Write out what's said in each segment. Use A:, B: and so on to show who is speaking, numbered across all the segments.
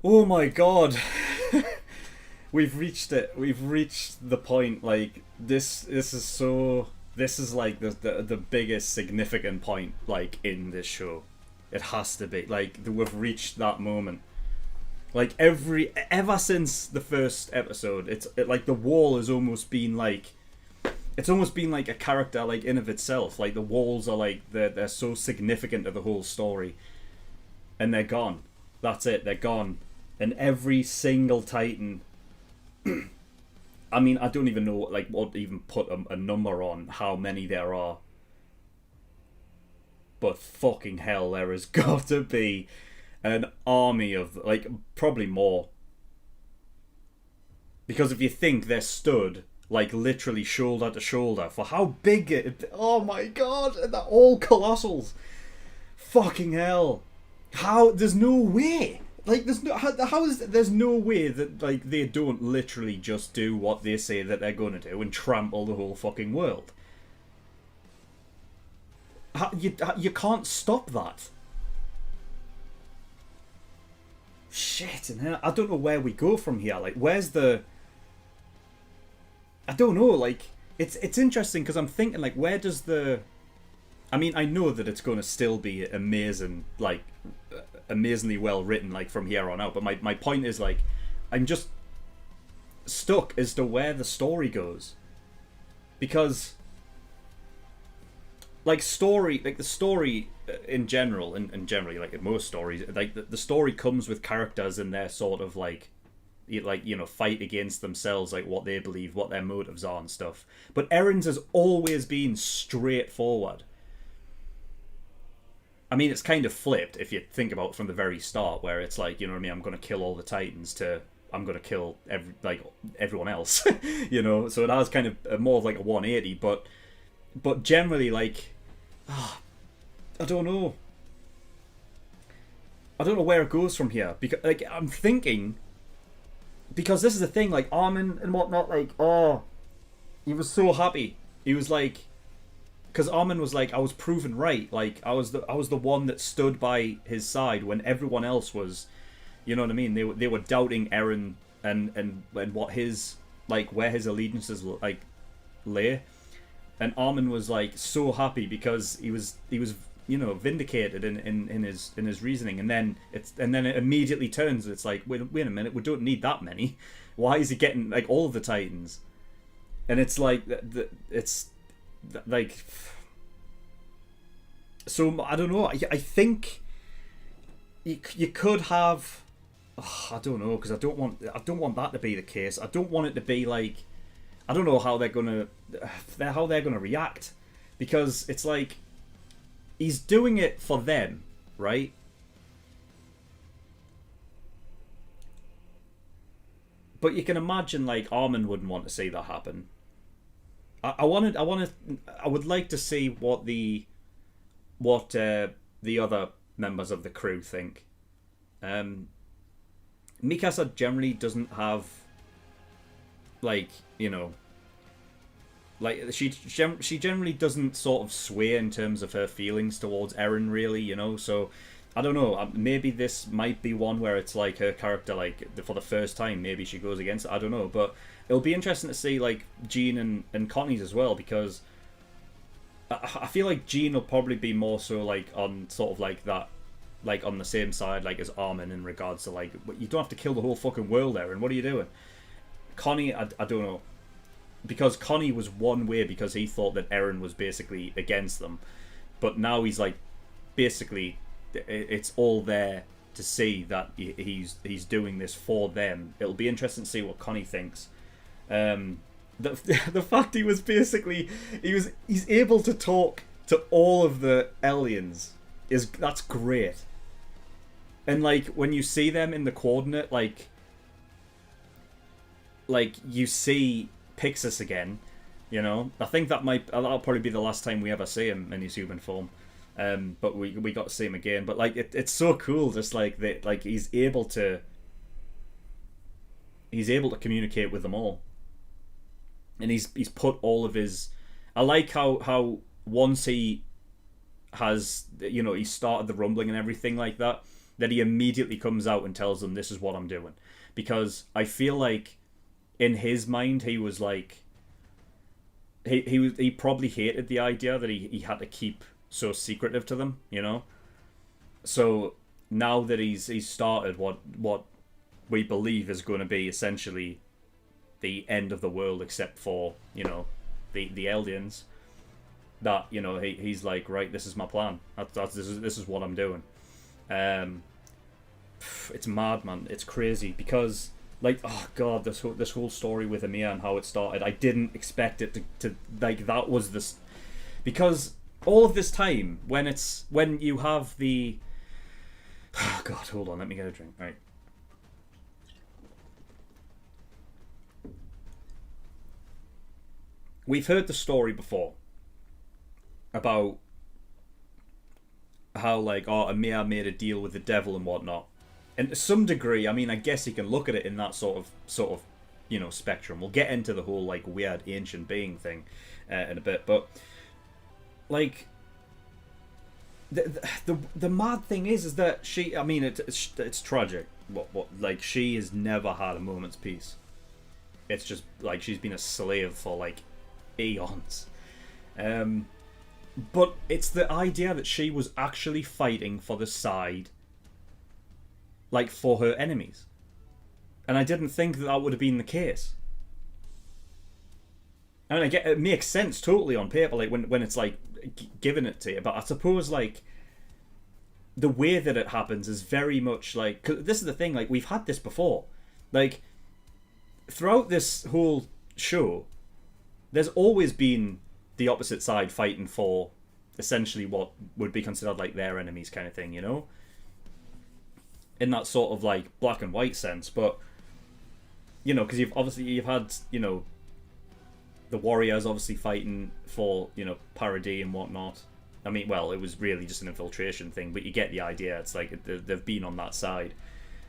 A: Oh my god. We've reached it. We've reached the point. Like this is so. This is like the biggest significant point like in this show. It has to be like we've reached that moment. Like ever since the first episode, like the wall has almost been like. It's almost been like a character like in of itself. Like the walls are like they're so significant to the whole story, and they're gone. That's it. They're gone, and every single Titan. I mean, I don't even know like what even put a number on how many there are. But fucking hell, there has got to be an army of like probably more. Because if you think they're stood like literally shoulder to shoulder for how big it. Oh my god, they're all colossals. Fucking hell. How? There's no way. Like, there's no way that like they don't literally just do what they say that they're going to do and trample the whole fucking world. You can't stop that. Shit, and I don't know where we go from here. Like, where's the? I don't know. Like, it's interesting because I'm thinking like, where does the? I mean, I know that it's going to still be amazing, like amazingly well written, like from here on out. But my point is like, I'm just stuck as to where the story goes, because like the story in general, and generally like in most stories, like the story comes with characters and their sort of like fight against themselves, like what they believe, what their motives are and stuff. But Erin's has always been straightforward. I mean, it's kind of flipped if you think about it from the very start, where it's like, you know what I mean, I'm going to kill all the Titans to I'm going to kill everyone else, you know. So it has kind of more of like a 180, but generally like, I don't know where it goes from here, because like I'm thinking, because this is the thing, like Armin and whatnot, like he was so happy. He was like, because Armin was like, I was proven right. Like I was the one that stood by his side when everyone else was, you know what I mean? They were doubting Eren and what his like where his allegiances like lay, and Armin was like so happy because he was you know vindicated in his reasoning, and then it immediately turns. It's like wait a minute, we don't need that many. Why is he getting like all of the Titans? And it's like it's like, so I don't know. I think you could have. I don't know, because I don't want that to be the case. I don't want it to be like, I don't know how they're gonna react, because it's like he's doing it for them, right? But you can imagine like Armin wouldn't want to see that happen. I would like to see what the other members of the crew think. Mikasa generally doesn't have, like, you know, like she generally doesn't sort of sway in terms of her feelings towards Eren, really, you know. So I don't know. Maybe this might be one where it's like her character, like for the first time, maybe she goes against it. I don't know, but it'll be interesting to see like Jean and Connie's as well, because I feel like Jean will probably be more so like on sort of like that, like on the same side like as Armin in regards to like, you don't have to kill the whole fucking world, Eren. What are you doing? Connie, I don't know, because Connie was one way because he thought that Eren was basically against them, but now he's like basically it's all there to see that he's doing this for them. It'll be interesting to see what Connie thinks. The fact he was basically he's able to talk to all of the aliens that's great. And like when you see them in the coordinate, like you see Pixis again, you know. I think that'll probably be the last time we ever see him in his human form. But we got to see him again. But like it's so cool, just like that, like he's able to communicate with them all, and he's put all of his. I like how once he has, you know, he started the rumbling and everything like that, that he immediately comes out and tells them, this is what I'm doing. Because I feel like in his mind, he was like, he probably hated the idea that he had to keep so secretive to them, you know? So now that he's started what we believe is going to be essentially the end of the world, except for, you know, the Eldians, that, you know, he's like, right, this is my plan. This is what I'm doing. It's mad, man. It's crazy because, like, oh god, this whole story with Amir and how it started, I didn't expect it to like, that was this, because all of this time when you have the, oh god, hold on, let me get a drink. Right. We've heard the story before about how, like, oh, Amir made a deal with the devil and whatnot. And to some degree, I mean, I guess you can look at it in that sort of, you know, spectrum. We'll get into the whole, like, weird ancient being thing in a bit, but, like, the mad thing is that she, I mean, it's tragic. What like, she has never had a moment's peace. It's just like she's been a slave for like eons. But it's the idea that she was actually fighting for the side, like, for her enemies. And I didn't think that would have been the case. I mean, I get it makes sense totally on paper, like when it's like giving it to you. But I suppose, like, the way that it happens is very much like, 'cause this is the thing, like, we've had this before. Like, throughout this whole show, there's always been the opposite side fighting for essentially what would be considered like their enemies, kind of thing, you know? In that sort of like black and white sense. But, you know, because you've had, you know, the warriors obviously fighting for, you know, Paradis and whatnot. I mean, well, it was really just an infiltration thing, but you get the idea. It's like they've been on that side.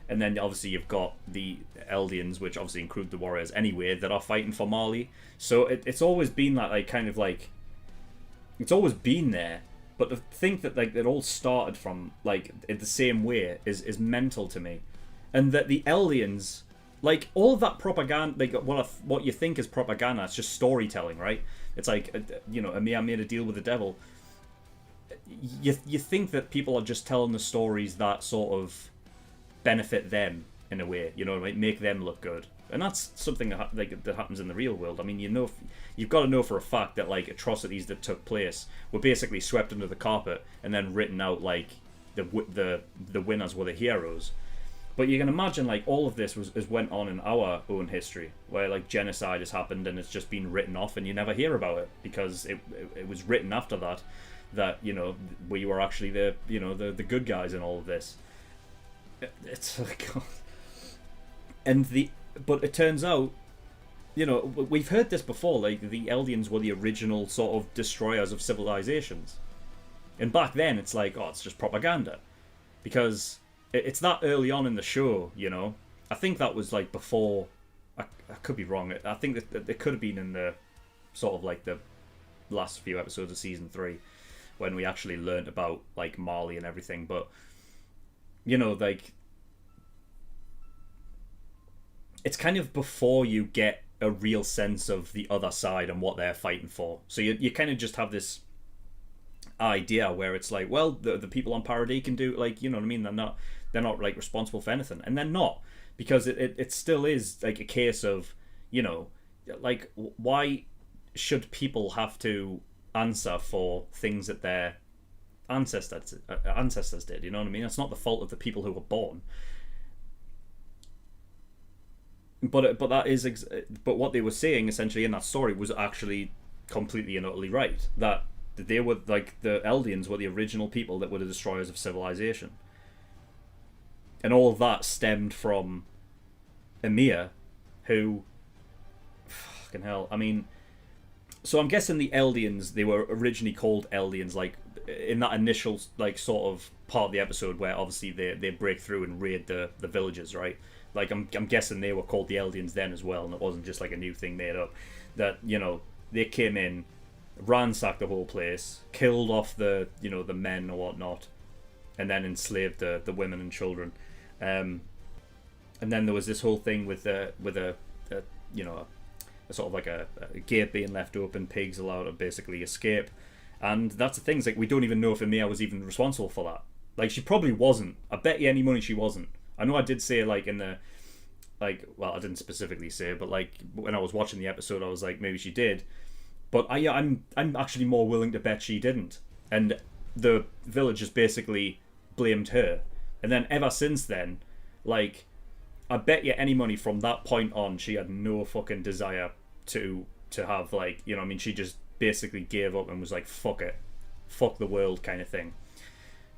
A: And then obviously you've got the Eldians, which obviously include the warriors anyway, that are fighting for Marley. So it's always been that, like, kind of like, it's always been there. But to think that, like, it all started from, like, in the same way is mental to me. And that the Eldians, like, all of that propaganda, like, what you think is propaganda, it's just storytelling, right? It's like, you know, Amir made a deal with the devil. You think that people are just telling the stories that sort of benefit them in a way, you know, like, make them look good. And that's something that that happens in the real world. I mean, you know, you've got to know for a fact that, like, atrocities that took place were basically swept under the carpet and then written out like the winners were the heroes. But you can imagine, like, all of this has went on in our own history, where, like, genocide has happened and it's just been written off and you never hear about it because it was written after that, you know, we were actually the, you know, the good guys in all of this. It's like, but it turns out, you know, we've heard this before, like, the Eldians were the original sort of destroyers of civilizations. And back then, it's like, oh, it's just propaganda. Because it's that early on in the show, you know. I think that was, like, before, I could be wrong, I think that it could have been in the, sort of, like, the last few episodes of Season 3, when we actually learned about, like, Marley and everything, but, you know, like, it's kind of before you get a real sense of the other side and what they're fighting for. So you kind of just have this idea where it's like, well, the people on Paradis can do, like, you know what I mean? They're not like responsible for anything, and they're not, because it still is like a case of, you know, like, why should people have to answer for things that their ancestors did? You know what I mean? It's not the fault of the people who were born. But what they were saying essentially in that story was actually completely and utterly right. That they were, like, the Eldians were the original people that were the destroyers of civilization, and all of that stemmed from Emir, who, fucking hell, I mean, so I'm guessing the Eldians, they were originally called Eldians, like, in that initial, like, sort of part of the episode where obviously they break through and raid the villages, right? Like, I'm guessing they were called the Eldians then as well, and it wasn't just like a new thing made up. That, you know, they came in, ransacked the whole place, killed off the, you know, the men or whatnot, and then enslaved the women and children. And then there was this whole thing with a sort of like a gate being left open, pigs allowed to basically escape. And that's the thing, it's like we don't even know if Emir was even responsible for that. Like, she probably wasn't. I bet you any money she wasn't. I know I did say, like, in the, like, well, I didn't specifically say, but like when I was watching the episode, I was like, maybe she did. But I'm actually more willing to bet she didn't. And the village just basically blamed her. And then ever since then, like, I bet you any money from that point on, she had no fucking desire to have, like, you know what I mean, she just basically gave up and was like, fuck it, fuck the world kind of thing.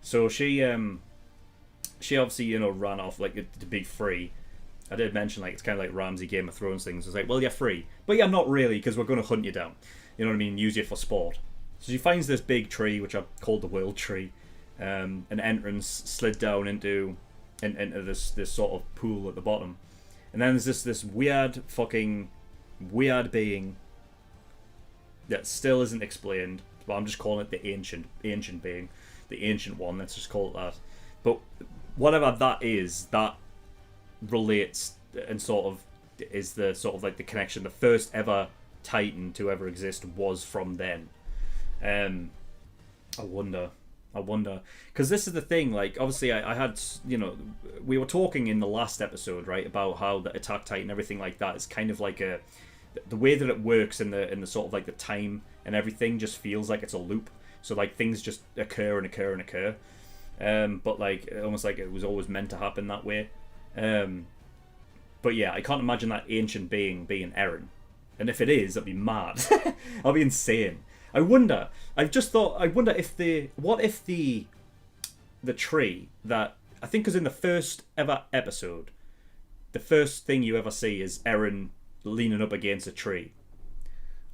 A: So she obviously, you know, ran off like to be free. I did mention, like, it's kind of like Ramsay Game of Thrones things. It's like, well, you're free, but you're not really, because we're going to hunt you down. You know what I mean? Use you for sport. So she finds this big tree, which I called the World Tree, an entrance slid down into this sort of pool at the bottom, and then there's this weird being that still isn't explained, but I'm just calling it the ancient being, the ancient one. Let's just call it that. But whatever that is, that relates and sort of is the sort of like the connection. The first ever Titan to ever exist was from then. I wonder, because this is the thing, like, obviously I had, you know, we were talking in the last episode, right, about how the Attack Titan, everything like that is kind of like the way that it works in the sort of like the time and everything just feels like it's a loop. So like things just occur and occur and occur. But like almost like it was always meant to happen that way. But yeah, I can't imagine that ancient being Eren. And if it is, that'd be mad. That'd be insane. I wonder if the tree that, I think, is in the first ever episode, the first thing you ever see is Eren leaning up against a tree.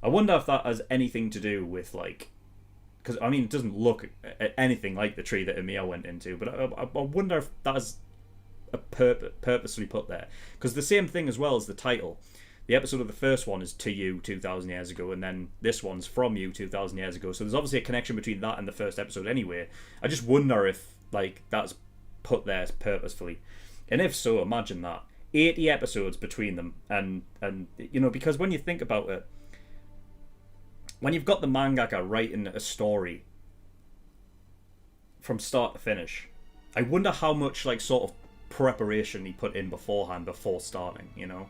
A: I wonder if that has anything to do with, like, because I mean, it doesn't look anything like the tree that Emir went into, but I wonder if that is a purposely put there, because the same thing as well as the title. The episode of the first one is To You 2,000 years ago, and then this one's From You 2,000 years ago. So there's obviously a connection between that and the first episode anyway. I just wonder if, like, that's put there purposefully. And if so, imagine that. 80 episodes between them. And you know, because when you think about it, when you've got the mangaka writing a story from start to finish, I wonder how much, like, sort of preparation he put in beforehand before starting, you know?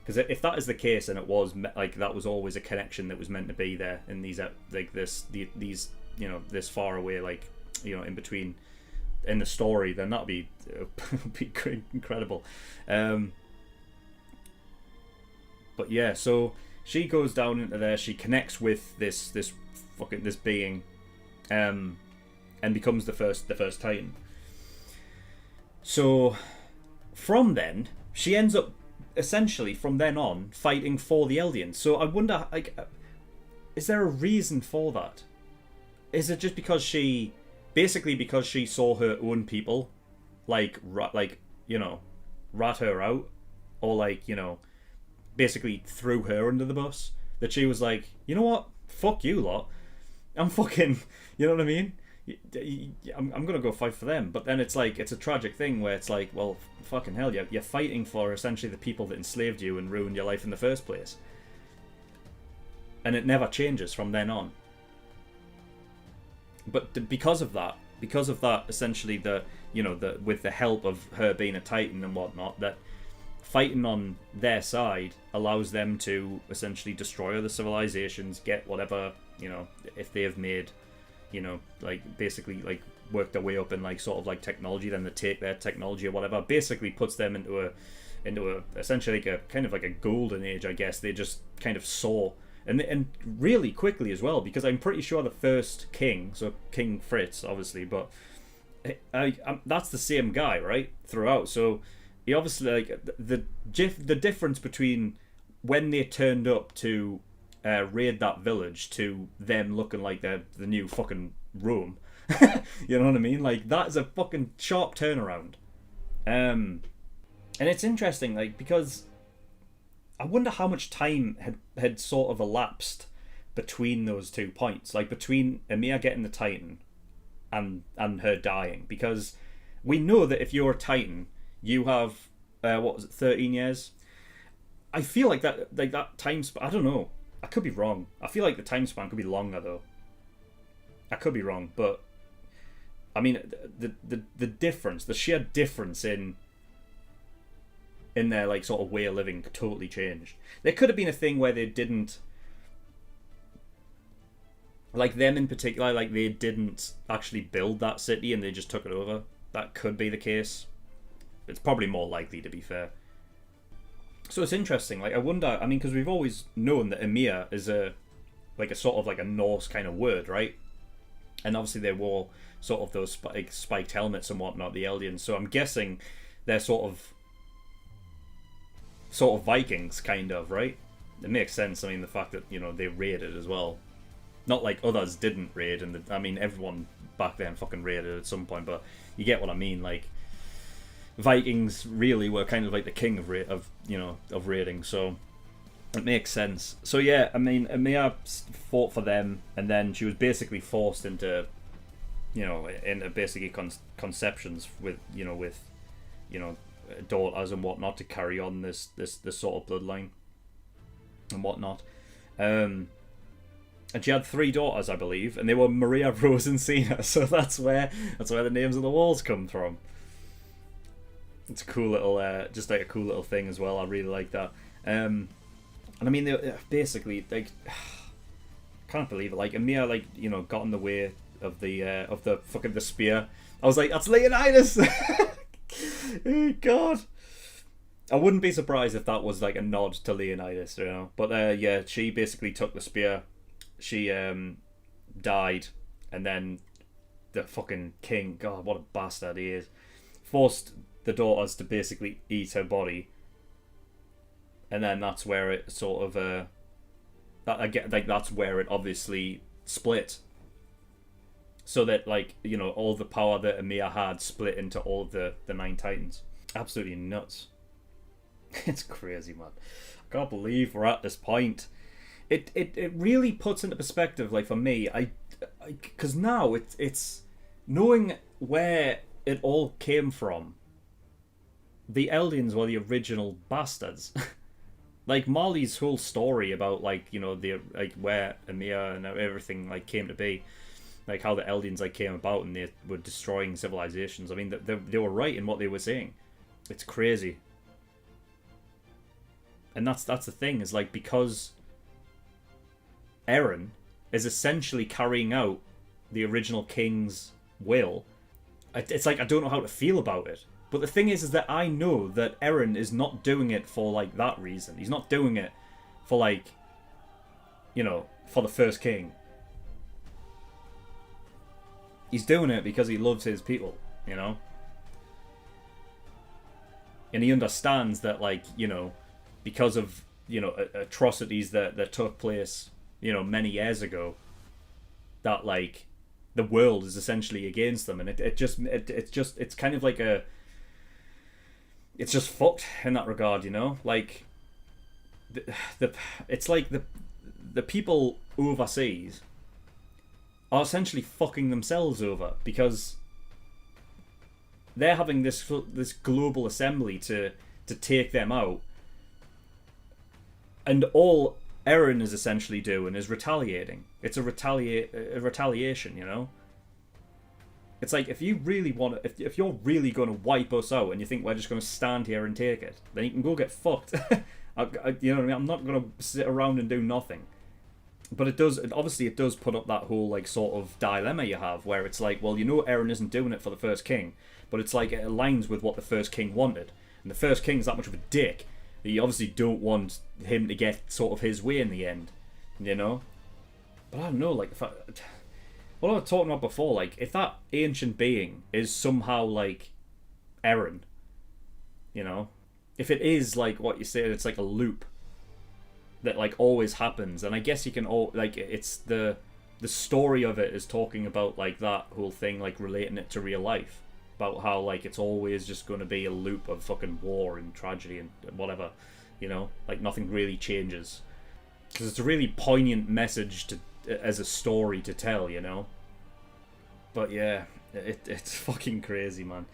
A: Because if that is the case, and it was like that was always a connection that was meant to be there in these like these you know, this far away, like, you know, in between in the story, then that'd be incredible. But yeah, so she goes down into there. She connects with this being, and becomes the first Titan. So from then, she ends up, essentially from then on, fighting for the Eldians. So I wonder, like, is there a reason for that? Is it just because she saw her own people, like you know, rat her out, or, like, you know, basically threw her under the bus, that she was like, you know what, fuck you lot, I'm fucking, you know what I mean? I'm gonna go fight for them. But then it's like, it's a tragic thing where it's like, well, fucking hell, you're fighting for essentially the people that enslaved you and ruined your life in the first place, and it never changes from then on. But because of that, essentially, with the help of her being a Titan and whatnot, that fighting on their side allows them to essentially destroy other civilizations, get whatever, you know, if they have made, you know, like, basically, like, work their way up in, like, sort of like technology, then they take their technology or whatever, basically puts them into a essentially like a kind of like a golden age, I guess. They just kind of soar, and really quickly as well, because I'm pretty sure the first king, so King Fritz, obviously, but that's the same guy, right, throughout. So he obviously, like, the difference between when they turned up to raid that village to them looking like they're the new fucking Rome. You know what I mean? Like, that's a fucking sharp turnaround. And it's interesting, like, because I wonder how much time had sort of elapsed between those 2 points, like between Emir getting the Titan and her dying, because we know that if you're a Titan, you have what was it, 13 years? I feel like that time span. I don't know. I could be wrong. I feel like the time span could be longer though. I could be wrong, but I mean the difference, the sheer difference in their like sort of way of living totally changed. There could have been a thing where they didn't, like them in particular, like they didn't actually build that city and they just took it over. That could be the case. It's probably more likely, to be fair. So it's interesting. Like I wonder. I mean, because we've always known that Emir is a sort of like a Norse kind of word, right? And obviously they wore sort of those spiked helmets and whatnot, the Eldians. So I'm guessing they're sort of Vikings, kind of, right? It makes sense. I mean, the fact that, you know, they raided as well. Not like others didn't raid, and I mean, everyone back then fucking raided at some point, but you get what I mean. Like, Vikings really were kind of like the king of raiding, so it makes sense. So yeah, I mean, Emir fought for them, and then she was basically forced into, into basically conceptions with daughters and whatnot to carry on this sort of bloodline and whatnot. And she had 3 daughters, I believe, and they were Maria, Rose, and Cena. So that's where the names of the walls come from. It's a cool little, just like a cool little thing as well. I really like that. And I mean, they basically, like, I can't believe it. Like, Emir, like, got in the way of the fucking the spear. I was like, that's Leonidas. Oh God. I wouldn't be surprised if that was like a nod to Leonidas, But yeah, she basically took the spear. She died, and then the fucking king, God, what a bastard he is, forced the daughters to basically eat her body, and then that's where it sort of that's where it obviously split, so that, like, all the power that Emir had split into all of the 9 Titans. Absolutely nuts. It's crazy, man. I can't believe we're at this point. It really puts into perspective, like, for me, because now it's knowing where it all came from. The Eldians were the original bastards. Like, Marley's whole story about, like, where Emir and everything, like, came to be, like how the Eldians, like, came about and they were destroying civilizations. I mean, they were right in what they were saying. It's crazy. And that's the thing, is like, because Eren is essentially carrying out the original king's will, it's like, I don't know how to feel about it. But the thing is that I know that Eren is not doing it for, like, that reason. He's not doing it for, like, for the first king. He's doing it because he loves his people, And he understands that, like, because of, atrocities that took place, many years ago, that, like, the world is essentially against them, and it's kind of like it's just fucked in that regard, like it's like the people overseas are essentially fucking themselves over, because they're having this global assembly to take them out, and all Eren is essentially doing is retaliating. It's a retaliation, It's like, if you really want to, if you're really going to wipe us out and you think we're just going to stand here and take it, then you can go get fucked. You know what I mean? I'm not going to sit around and do nothing. But it does put up that whole, like, sort of dilemma you have, where it's like, well, Eren isn't doing it for the first king, but it's like, it aligns with what the first king wanted. And the first king's that much of a dick that you obviously don't want him to get sort of his way in the end, But I don't know, like, what I was talking about before, like, if that ancient being is somehow, like, Eren, if it is, like, what you said, it's like a loop that, like, always happens, and I guess you can it's the story of it is talking about, like, that whole thing, like, relating it to real life, about how, like, it's always just going to be a loop of fucking war and tragedy and whatever, like, nothing really changes, because it's a really poignant message as a story to tell, But yeah, it's fucking crazy, man.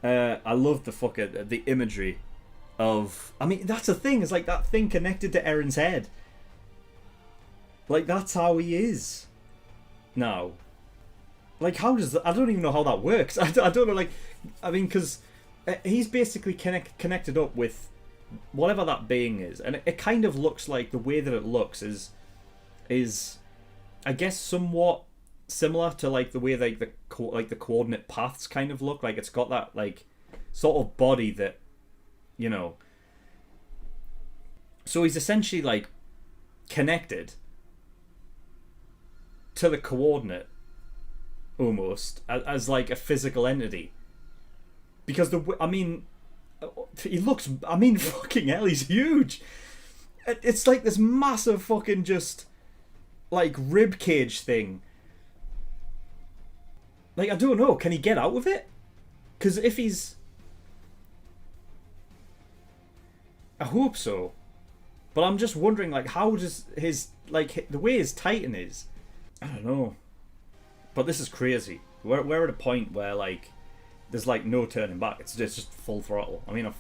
A: I love the imagery of. I mean, that's the thing. It's like that thing connected to Eren's head. Like that's how he is now. Like how does that, I don't even know how that works. I don't know. Like I mean, because he's basically connected up with whatever that being is, and it kind of looks like the way that it looks is I guess somewhat similar to like the way like the coordinate paths kind of look. Like it's got that like sort of body that, you know. So he's essentially like connected to the coordinate almost as like a physical entity, because he looks, I mean, fucking hell, he's huge. It's like this massive fucking just like rib cage thing. Like I don't know, can he get out of it? Because if he's, I hope so, but I'm just wondering like how does his like the way his Titan is, I don't know. But this is crazy. We're at a point where like there's like no turning back. It's just full throttle. I mean,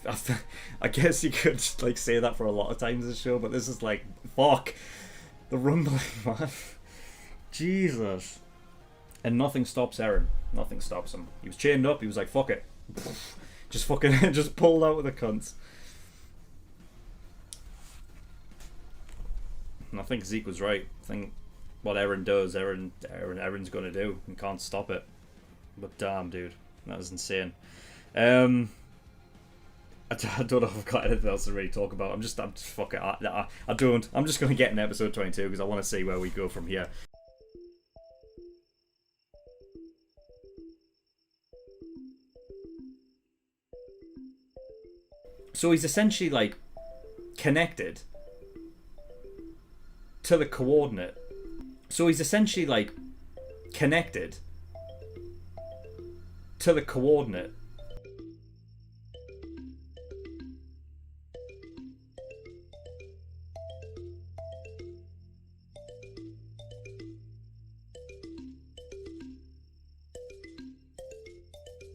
A: I guess you could like say that for a lot of times in the show, but this is like fuck the rumbling, man. Jesus. And nothing stops Eren. Nothing stops him. He was chained up. He was like, fuck it. Just fucking just pulled out with the cunts. And I think Zeke was right. I think what Eren does, Eren's gonna do, and can't stop it. But damn, dude, that was insane. I don't know if I've got anything else to really talk about. I'm just fuck it. I don't. I'm just gonna get in episode 22 because I want to see where we go from here. So he's essentially like connected to the coordinate. So he's essentially like connected to the coordinate